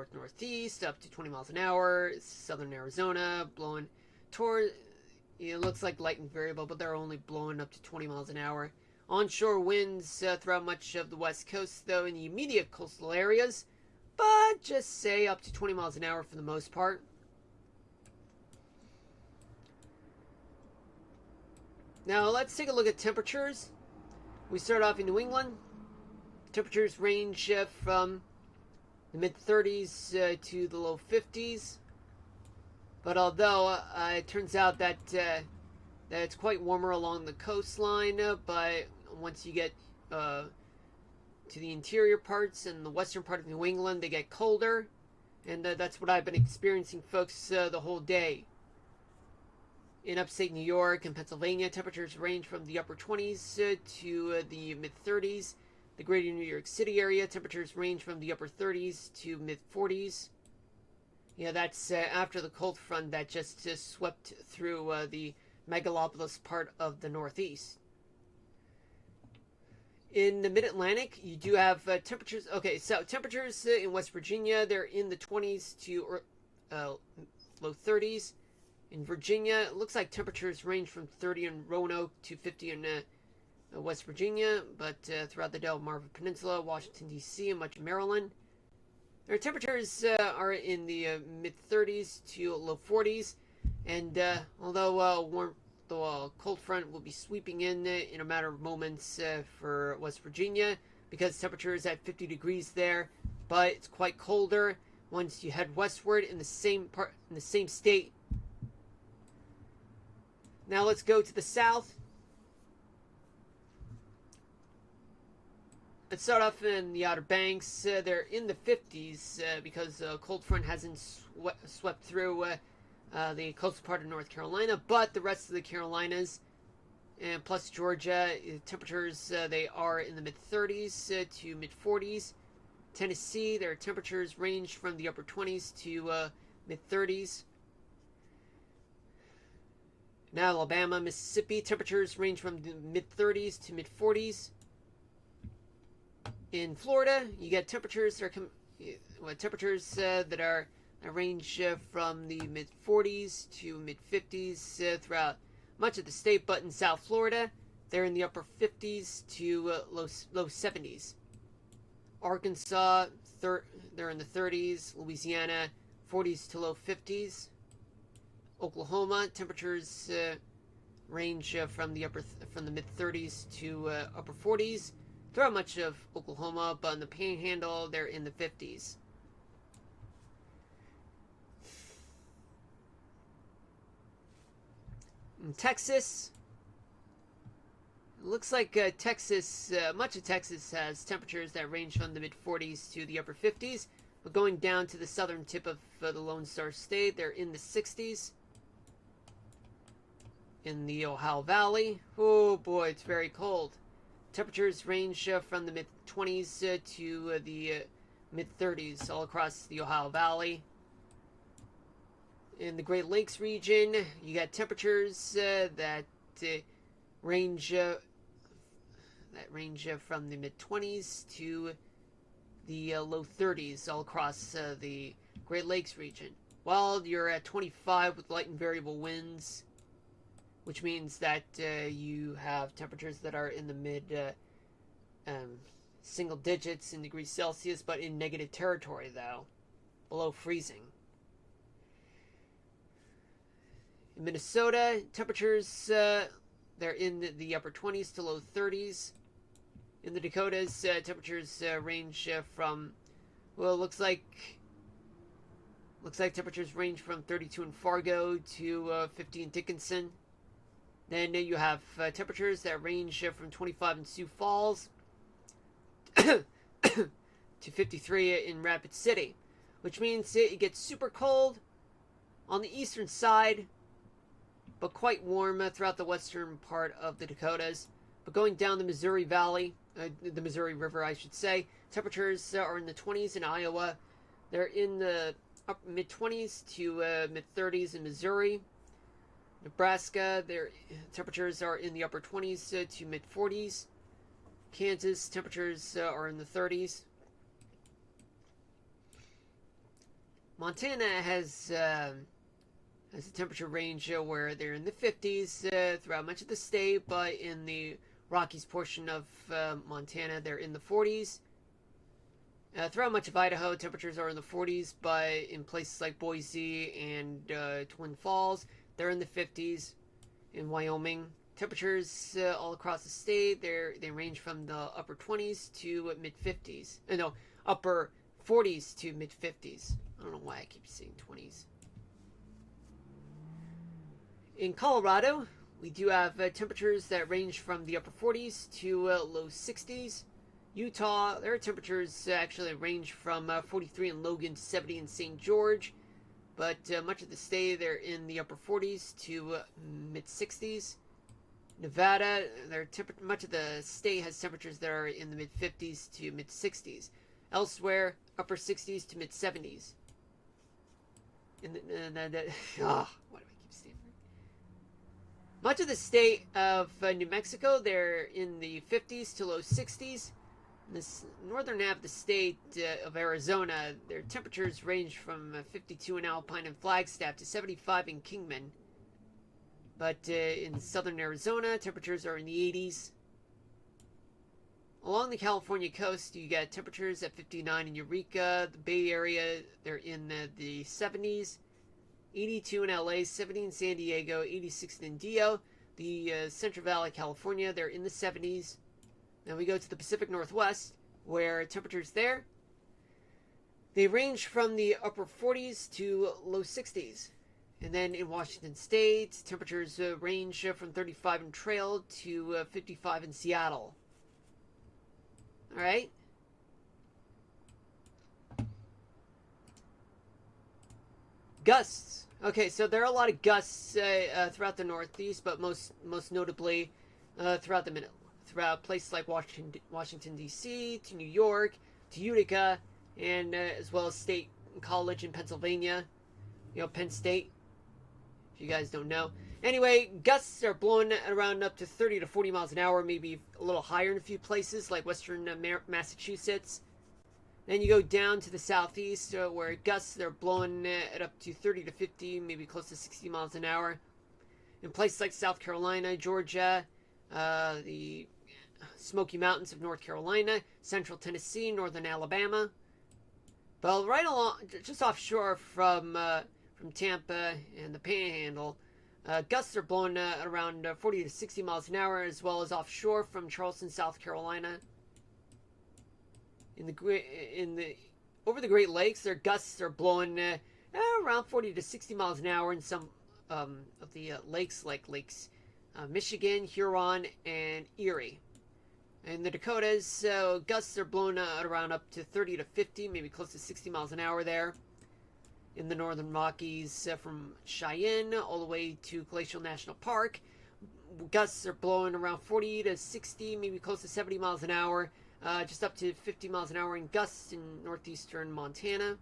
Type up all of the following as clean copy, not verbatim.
north-northeast, up to 20 miles an hour. Southern Arizona, blowing toward... It looks like light and variable, but they're only blowing up to 20 miles an hour. Onshore winds throughout much of the west coast, though, in the immediate coastal areas. But just say up to 20 miles an hour for the most part. Now, let's take a look at temperatures. We start off in New England. Temperatures range from the mid-30s to the low 50s. But although it turns out that it's quite warmer along the coastline, but once you get to the interior parts and the western part of New England, they get colder. And that's what I've been experiencing, folks, the whole day. In upstate New York and Pennsylvania, temperatures range from the upper 20s to the mid-30s. The greater New York City area, temperatures range from the upper 30s to mid-40s. Yeah, that's after the cold front that just swept through the megalopolis part of the Northeast. In the Mid-Atlantic, you do have temperatures... Okay, so temperatures in West Virginia, they're in the 20s to low 30s. In Virginia, it looks like temperatures range from 30 in Roanoke to 50 in West Virginia, but throughout the Delmarva Peninsula, Washington, D.C., and much of Maryland, their temperatures are in the mid-30s to low 40s, and although the cold front will be sweeping in a matter of moments for West Virginia, because temperature is at 50 degrees there, but it's quite colder once you head westward in the same state. Now let's go to the south. Let's start off in the Outer Banks. They're in the 50s because cold front hasn't swept through the coastal part of North Carolina, but the rest of the Carolinas and plus Georgia, temperatures they are in the mid-30s to mid-40s. Tennessee, their temperatures range from the upper 20s to mid-30s. Now Alabama, Mississippi, temperatures range from the mid-30s to mid-40s. In Florida, you get temperatures that range from the mid-40s to mid-50s throughout much of the state, but in South Florida, they're in the upper 50s to low 70s. Arkansas, they're in the 30s. Louisiana, 40s to low 50s. Oklahoma, temperatures range from the mid-30s to upper 40s throughout much of Oklahoma, but in the Panhandle, they're in the 50s. In Texas, it looks like much of Texas has temperatures that range from the mid-40s to the upper 50s, but going down to the southern tip of the Lone Star State, they're in the 60s. In the Ohio Valley, oh boy, it's very cold. Temperatures range from the mid-20s to the mid-30s all across the Ohio Valley. In the Great Lakes region, you got temperatures that range from the mid-20s to the low 30s all across the Great Lakes region. While you're at 25 with light and variable winds, which means that you have temperatures that are in the mid single digits in degrees Celsius, but in negative territory, though, below freezing. In Minnesota, temperatures, they're in the upper 20s to low 30s. In the Dakotas, temperatures range from, well, looks like temperatures range from 32 in Fargo to 50 in Dickinson. Then you have temperatures that range from 25 in Sioux Falls to 53 in Rapid City, which means it gets super cold on the eastern side, but quite warm throughout the western part of the Dakotas. But going down the Missouri Valley, the Missouri River, I should say, temperatures are in the 20s in Iowa. They're in the mid-20s to mid-30s in Missouri. Nebraska, their temperatures are in the upper 20s to mid-40s. Kansas, temperatures are in the 30s. Montana has a temperature range where they're in the 50s throughout much of the state, but in the Rockies portion of Montana, they're in the 40s. Throughout much of Idaho, temperatures are in the 40s, but in places like Boise and Twin Falls, they're in the 50s. In Wyoming, temperatures all across the state, they range from the upper 20s to mid 50s. No, upper 40s to mid 50s. I don't know why I keep saying 20s. In Colorado, we do have temperatures that range from the upper 40s to low 60s. Utah, their temperatures actually range from 43 in Logan to 70 in St. George, but much of the state they're in the upper 40s to mid 60s. Nevada, much of the state has temperatures that are in the mid 50s to mid 60s. Elsewhere, upper 60s to mid 70s. Why do I keep saying that? Much of the state of New Mexico, they're in the 50s to low 60s. In the northern half of the state of Arizona, their temperatures range from 52 in Alpine and Flagstaff to 75 in Kingman. But in southern Arizona, temperatures are in the 80s. Along the California coast, you get temperatures at 59 in Eureka. The Bay Area, they're in the 70s. 82 in LA, 70 in San Diego, 86 in Indio. The Central Valley, California, they're in the 70s. Then we go to the Pacific Northwest, where temperatures there, they range from the upper 40s to low 60s. And then in Washington State, temperatures range from 35 in Trail to 55 in Seattle. All right? Gusts. Okay, so there are a lot of gusts throughout the Northeast, but most notably throughout places like Washington D.C., to New York, to Utica, and as well as State College in Pennsylvania, Penn State, if you guys don't know. Anyway, gusts are blowing around up to 30 to 40 miles an hour, maybe a little higher in a few places like western Massachusetts. Then you go down to the southeast where gusts are blowing at up to 30 to 50, maybe close to 60 miles an hour. In places like South Carolina, Georgia, the Smoky Mountains of North Carolina, central Tennessee, northern Alabama. But right along, just offshore from Tampa and the Panhandle, gusts are blowing around 40 to 60 miles an hour, as well as offshore from Charleston, South Carolina. Over the Great Lakes, their gusts are blowing around 40 to 60 miles an hour in some of the lakes, like Lakes Michigan, Huron, and Erie. In the Dakotas, gusts are blowing around up to 30 to 50, maybe close to 60 miles an hour there. In the Northern Rockies, from Cheyenne all the way to Glacial National Park, gusts are blowing around 40 to 60, maybe close to 70 miles an hour, just up to 50 miles an hour in gusts in northeastern Montana.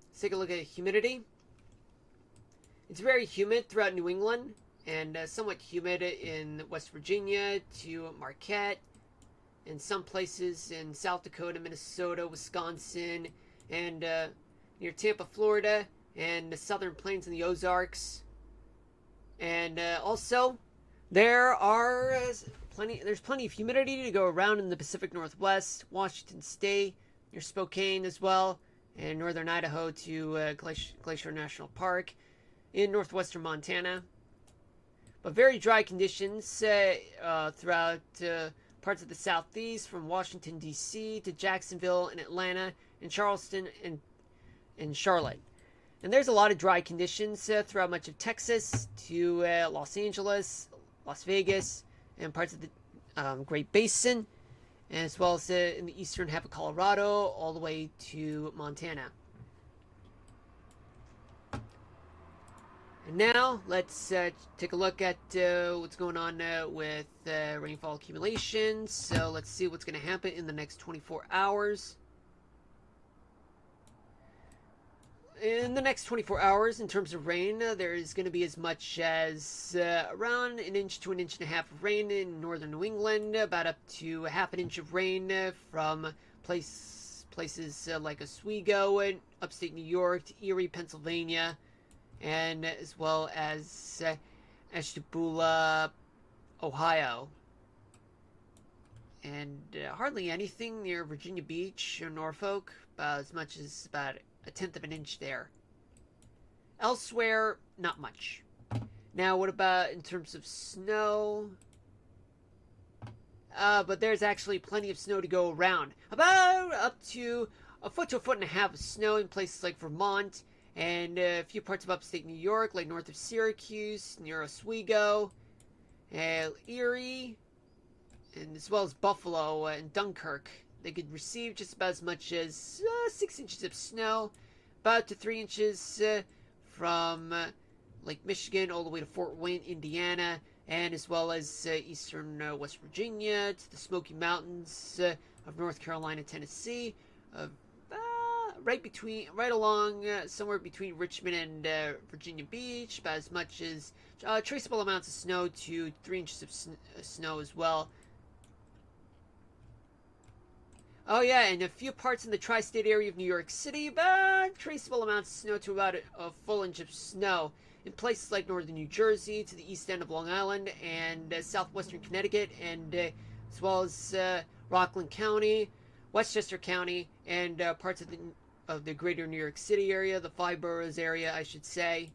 Let's take a look at humidity. It's very humid throughout New England and somewhat humid in West Virginia to Marquette, and some places in South Dakota, Minnesota, Wisconsin, and near Tampa, Florida, and the Southern Plains and the Ozarks. And also, there's plenty of humidity to go around in the Pacific Northwest, Washington State, near Spokane as well, and northern Idaho to Glacier National Park, in northwestern Montana. But very dry conditions throughout parts of the southeast, from Washington, D.C. to Jacksonville and Atlanta and Charleston and Charlotte. And there's a lot of dry conditions throughout much of Texas to Los Angeles, Las Vegas, and parts of the Great Basin, as well as in the eastern half of Colorado, all the way to Montana. And now, let's take a look at what's going on with rainfall accumulation. So let's see what's going to happen in the next 24 hours. in the next 24 hours, in terms of rain, there is going to be as much as around an inch to an inch and a half of rain in northern New England, about up to a half an inch of rain from places like Oswego in upstate New York to Erie, Pennsylvania, and as well as Ashtabula, Ohio. And hardly anything near Virginia Beach or Norfolk, about as much as about a tenth of an inch there. Elsewhere, not much. Now, what about in terms of snow? But there's actually plenty of snow to go around. About up to a foot to a foot and a half of snow in places like Vermont and a few parts of upstate New York, like north of Syracuse, near Oswego, Erie, and as well as Buffalo and Dunkirk. They could receive just about as much as 6 inches of snow, about to 3 inches from Lake Michigan all the way to Fort Wayne, Indiana, and as well as eastern West Virginia to the Smoky Mountains of North Carolina, Tennessee, right along somewhere between Richmond and Virginia Beach, about as much as traceable amounts of snow to 3 inches of snow as well. Oh yeah, and a few parts in the tri-state area of New York City, but traceable amounts of snow to about a full inch of snow. In places like northern New Jersey, to the east end of Long Island, and southwestern Connecticut, and as well as Rockland County, Westchester County, and parts of the greater New York City area, the five boroughs area, I should say.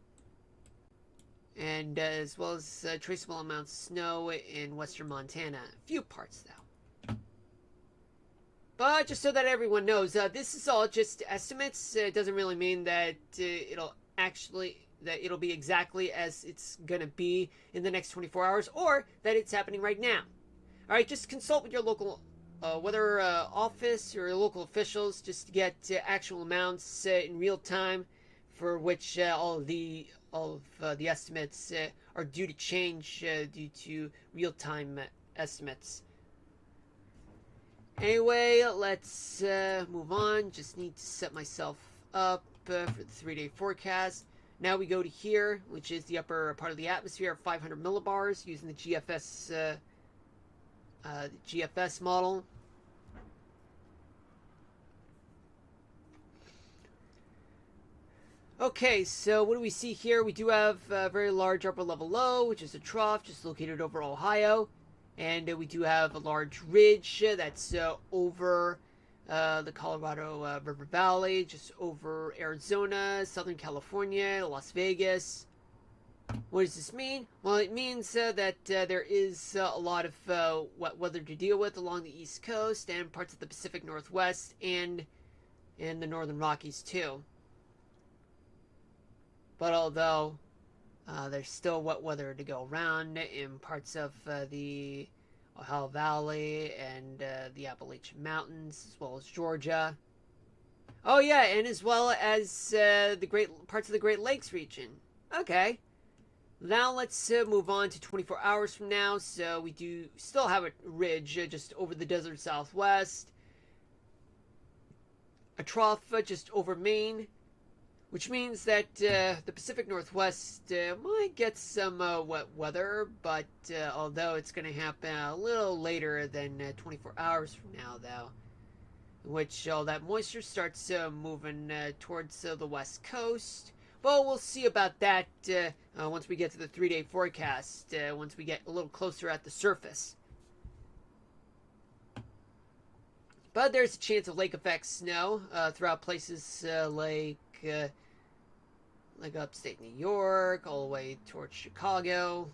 And as well as traceable amounts of snow in western Montana. A few parts, though. But just so that everyone knows, this is all just estimates. It doesn't really mean that it'll be exactly as it's gonna be in the next 24 hours, or that it's happening right now. All right, just consult with your local weather office or your local officials just to get actual amounts in real time, for which all of the estimates are due to change due to real time estimates. Anyway, let's move on. Just need to set myself up for the 3-day forecast. Now we go to here, which is the upper part of the atmosphere, 500 millibars, using the GFS model. Okay, so what do we see here? We do have a very large upper level low, which is a trough just located over Ohio. And we do have a large ridge that's over the Colorado River Valley, just over Arizona, Southern California, Las Vegas. What does this mean? Well, it means that there is a lot of wet weather to deal with along the East Coast and parts of the Pacific Northwest and in the Northern Rockies too. But although there's still wet weather to go around in parts of the Ohio Valley and the Appalachian Mountains, as well as Georgia. Oh yeah, and as well as the great parts of the Great Lakes region. Okay. Now let's move on to 24 hours from now. So we do still have a ridge just over the desert southwest. A trough just over Maine. Which means that the Pacific Northwest might get some wet weather, but although it's going to happen a little later than 24 hours from now, though, in which all that moisture starts moving towards the west coast. But we'll see about that once we get to the 3-day forecast, once we get a little closer at the surface. But there's a chance of lake effect snow throughout places like upstate New York, all the way towards Chicago.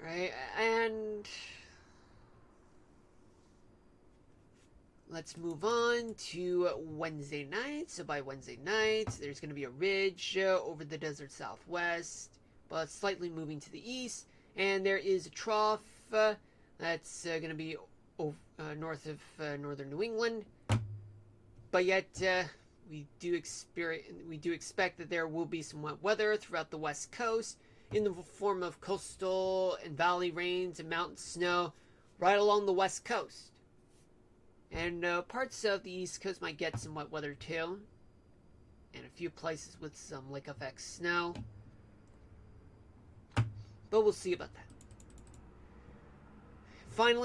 Alright, and let's move on to Wednesday night. So by Wednesday night, there's going to be a ridge over the desert southwest, but slightly moving to the east. And there is a trough that's going to be north of northern New England. But yet, we do expect that there will be some wet weather throughout the west coast in the form of coastal and valley rains and mountain snow right along the west coast. And parts of the East Coast might get some wet weather too. And a few places with some lake effect snow. But we'll see about that. Finally,